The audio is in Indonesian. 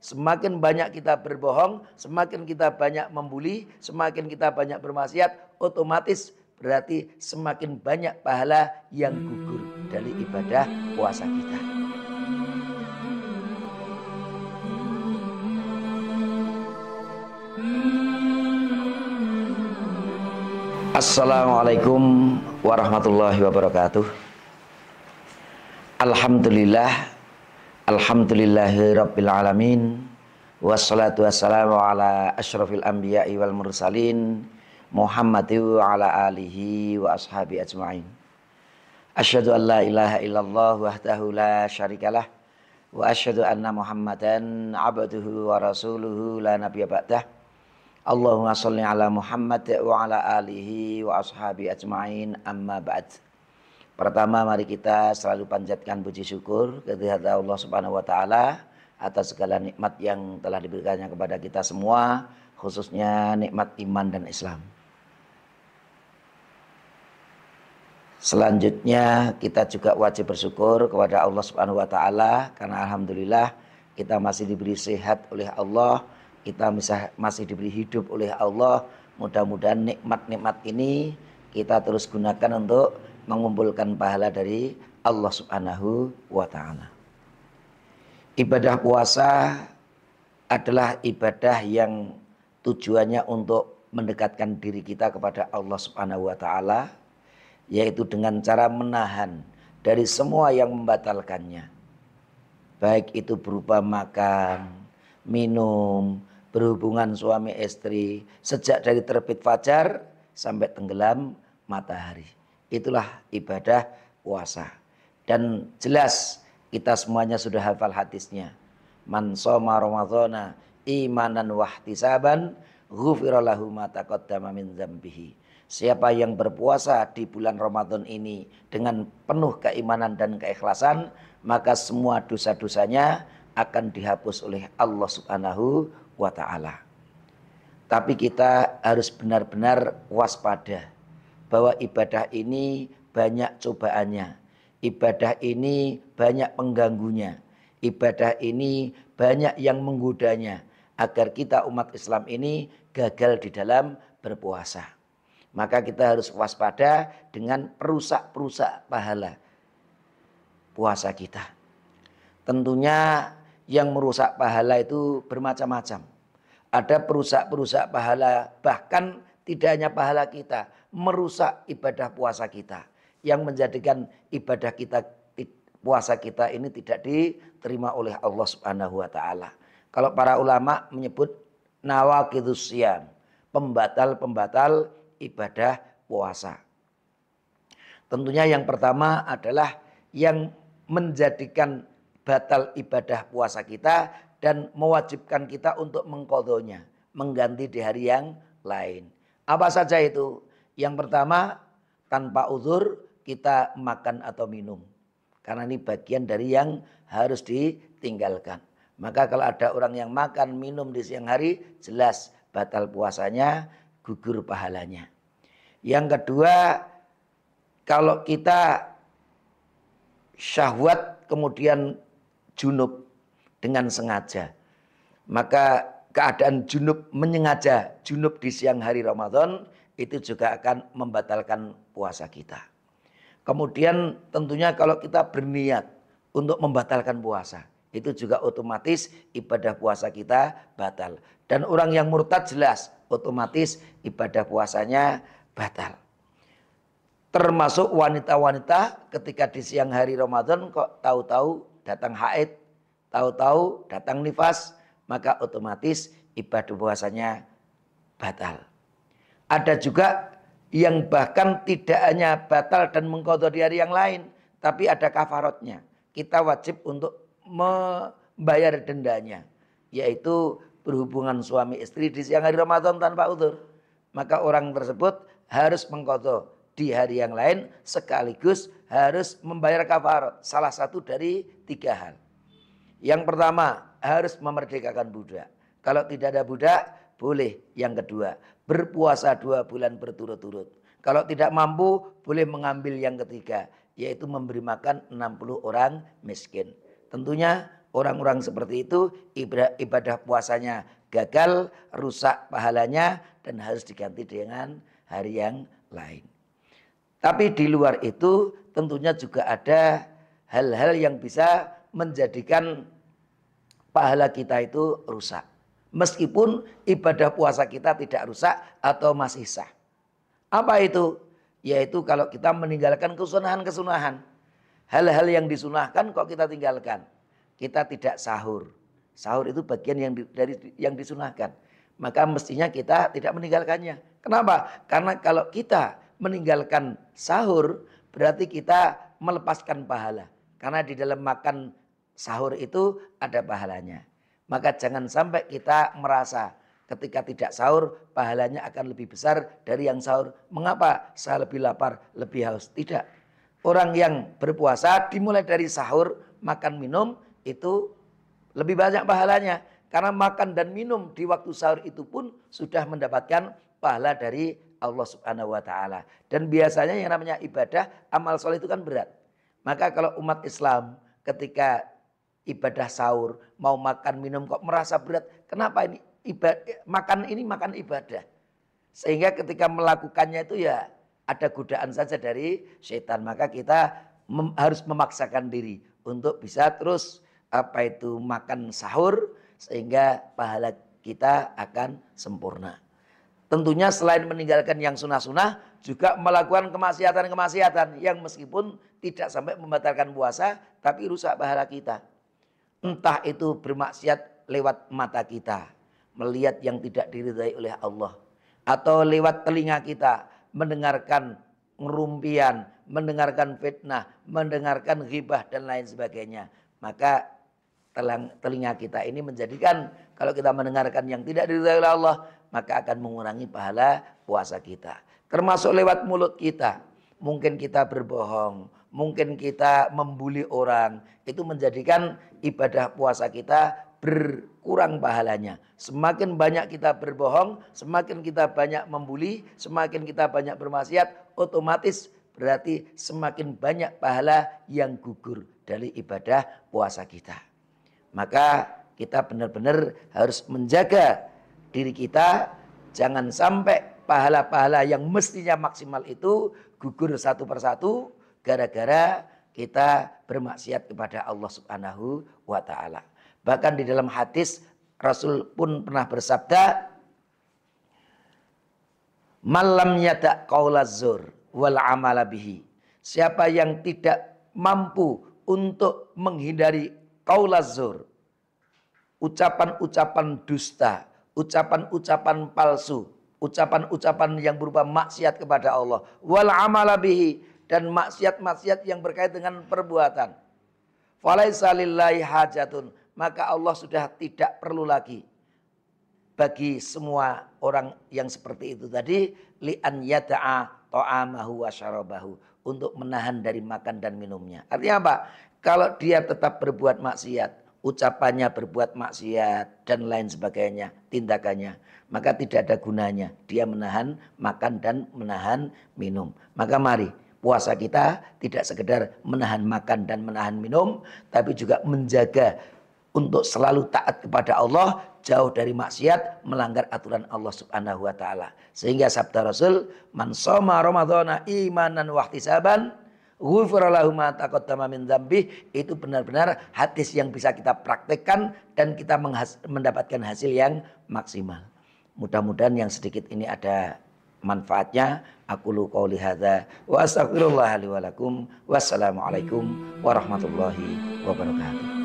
Semakin banyak kita berbohong, semakin kita banyak membuli, semakin kita banyak bermaksiat, otomatis berarti semakin banyak pahala yang gugur dari ibadah puasa kita. Assalamualaikum warahmatullahi wabarakatuh. Alhamdulillahi rabbil alamin. Wassalatu wassalamu ala asyrafil anbiya'i wal mursalin Muhammadin wa ala alihi wa ashabi ajma'in. Asyhadu an la ilaha illallah wahdahu la syarikalah wa asyhadu anna Muhammadan abduhu wa rasuluhu la nabiyya ba'dah. Allahumma sholli ala Muhammad wa ala alihi wa ashabi ajma'in, amma ba'd. Pertama, mari kita selalu panjatkan puji syukur kehadirat Allah Subhanahu wa taala atas segala nikmat yang telah diberikannya kepada kita semua, khususnya nikmat iman dan Islam. Selanjutnya kita juga wajib bersyukur kepada Allah Subhanahu wa taala karena alhamdulillah kita masih diberi sehat oleh Allah. Kita masih diberi hidup oleh Allah. Mudah-mudahan nikmat-nikmat ini kita terus gunakan untuk mengumpulkan pahala dari Allah Subhanahu wa ta'ala. Ibadah puasa adalah ibadah yang tujuannya untuk mendekatkan diri kita kepada Allah Subhanahu wa ta'ala, yaitu dengan cara menahan dari semua yang membatalkannya. Baik itu berupa makan, minum, berhubungan suami istri, sejak dari terbit fajar sampai tenggelam matahari. Itulah ibadah puasa. Dan jelas kita semuanya sudah hafal hadisnya. Man shoma ramadhana imanan wahtisaban ghufira lahu ma taqaddama min dzambihi. Siapa yang berpuasa di bulan Ramadan ini dengan penuh keimanan dan keikhlasan, maka semua dosa-dosanya akan dihapus oleh Allah Subhanahu wa ta'ala. Tapi kita harus benar-benar waspada bahwa ibadah ini banyak cobaannya, ibadah ini banyak pengganggunya, ibadah ini banyak yang menggodanya agar kita umat Islam ini gagal di dalam berpuasa. Maka kita harus waspada dengan perusak-perusak pahala puasa kita. Tentunya yang merusak pahala itu bermacam-macam. Ada perusak-perusak pahala, bahkan tidak hanya pahala kita, merusak ibadah puasa kita, yang menjadikan ibadah kita, puasa kita ini tidak diterima oleh Allah Subhanahu wa ta'ala. Kalau para ulama menyebut nawaqidus syiyam, pembatal-pembatal ibadah puasa. Tentunya yang pertama adalah yang menjadikan batal ibadah puasa kita dan mewajibkan kita untuk mengqadhonya, mengganti di hari yang lain. Apa saja itu? Yang pertama, tanpa uzur kita makan atau minum. Karena ini bagian dari yang harus ditinggalkan. Maka kalau ada orang yang makan minum di siang hari, jelas batal puasanya, gugur pahalanya. Yang kedua, kalau kita syahwat kemudian junub dengan sengaja, maka keadaan junub menyengaja junub di siang hari Ramadan itu juga akan membatalkan puasa kita. Kemudian tentunya kalau kita berniat untuk membatalkan puasa, itu juga otomatis ibadah puasa kita batal. Dan orang yang murtad jelas otomatis ibadah puasanya batal. Termasuk wanita-wanita ketika di siang hari Ramadan kok tahu-tahu datang haid, tahu-tahu datang nifas, maka otomatis ibadah puasanya batal. Ada juga yang bahkan tidak hanya batal dan mengqadha di hari yang lain, tapi ada kafaratnya. Kita wajib untuk membayar dendanya, yaitu berhubungan suami istri di siang hari Ramadan tanpa uzur. Maka orang tersebut harus mengqadha di hari yang lain sekaligus harus membayar kafarat. Salah satu dari 3 hal. Yang pertama harus memerdekakan budak. Kalau tidak ada budak boleh. Yang kedua berpuasa 2 bulan berturut-turut. Kalau tidak mampu boleh mengambil yang ketiga, yaitu memberi makan 60 orang miskin. Tentunya Orang-orang seperti itu ibadah puasanya gagal, rusak pahalanya, dan harus diganti dengan hari yang lain. Tapi di luar itu tentunya juga ada hal-hal yang bisa menjadikan pahala kita itu rusak. Meskipun ibadah puasa kita tidak rusak atau masih sah. Apa itu? Yaitu kalau kita meninggalkan kesunahan-kesunahan. Hal-hal yang disunahkan kok kita tinggalkan. Kita tidak sahur. Sahur itu bagian dari yang disunahkan. Maka mestinya kita tidak meninggalkannya. Kenapa? Karena kalau kita meninggalkan sahur berarti kita melepaskan pahala. Karena di dalam makan sahur itu ada pahalanya. Maka jangan sampai kita merasa ketika tidak sahur pahalanya akan lebih besar dari yang sahur. Mengapa? Saya lebih lapar, lebih haus. Tidak. Orang yang berpuasa dimulai dari sahur, makan minum itu lebih banyak pahalanya. Karena makan dan minum di waktu sahur itu pun sudah mendapatkan pahala dari Allah Subhanahu wa taala. Dan biasanya yang namanya ibadah, amal soleh itu kan berat. Maka kalau umat Islam ketika ibadah sahur, mau makan minum kok merasa berat. Kenapa ini? Makan ibadah. Sehingga ketika melakukannya itu ya ada godaan saja dari setan. Maka kita harus memaksakan diri untuk bisa terus makan sahur sehingga pahala kita akan sempurna. Tentunya selain meninggalkan yang sunah-sunah juga melakukan kemaksiatan-kemaksiatan yang meskipun tidak sampai membatalkan puasa tapi rusak pahala kita. Entah itu bermaksiat lewat mata kita, melihat yang tidak diridhai oleh Allah, atau lewat telinga kita mendengarkan ngerumpian, mendengarkan fitnah, mendengarkan ghibah dan lain sebagainya. Maka telinga kita ini menjadikan kalau kita mendengarkan yang tidak diridhai oleh Allah maka akan mengurangi pahala puasa kita. Termasuk lewat mulut kita. Mungkin kita berbohong, mungkin kita membuli orang. Itu menjadikan ibadah puasa kita berkurang pahalanya. Semakin banyak kita berbohong, semakin kita banyak membuli, semakin kita banyak bermaksiat, otomatis berarti semakin banyak pahala yang gugur dari ibadah puasa kita. Maka kita benar-benar harus menjaga diri kita, jangan sampai pahala-pahala yang mestinya maksimal itu gugur satu persatu gara-gara kita bermaksiat kepada Allah Subhanahu wa taala. Bahkan di dalam hadis Rasul pun pernah bersabda, "Malam yada qaulaz zur wal amala bihi." Siapa yang tidak mampu untuk menghindari qaulaz zur, ucapan-ucapan dusta, ucapan-ucapan palsu, ucapan-ucapan yang berupa maksiat kepada Allah, wal amala bihi, dan maksiat-maksiat yang berkait dengan perbuatan. Falaisa lillahi hajatun, maka Allah sudah tidak perlu lagi bagi semua orang yang seperti itu tadi li an yada'a ta'amahu wa syarabahu, untuk menahan dari makan dan minumnya. Artinya apa? Kalau dia tetap berbuat maksiat, ucapannya berbuat maksiat dan lain sebagainya, tindakannya, maka tidak ada gunanya dia menahan makan dan menahan minum. Maka mari puasa kita tidak sekedar menahan makan dan menahan minum, tapi juga menjaga untuk selalu taat kepada Allah, jauh dari maksiat, melanggar aturan Allah Subhanahu wa taala. Sehingga sabda Rasul, "Man shoma ramadhana imanan wa ihtisaban, ghufira lahu ma taqaddama min dzambih." Itu benar-benar hadis yang bisa kita praktekkan dan kita mendapatkan hasil yang maksimal. Mudah-mudahan yang sedikit ini ada manfaatnya. Aqulu qouli hadza wa astaghfirullah li wa lakum. Wassalamualaikum warahmatullahi wabarakatuh.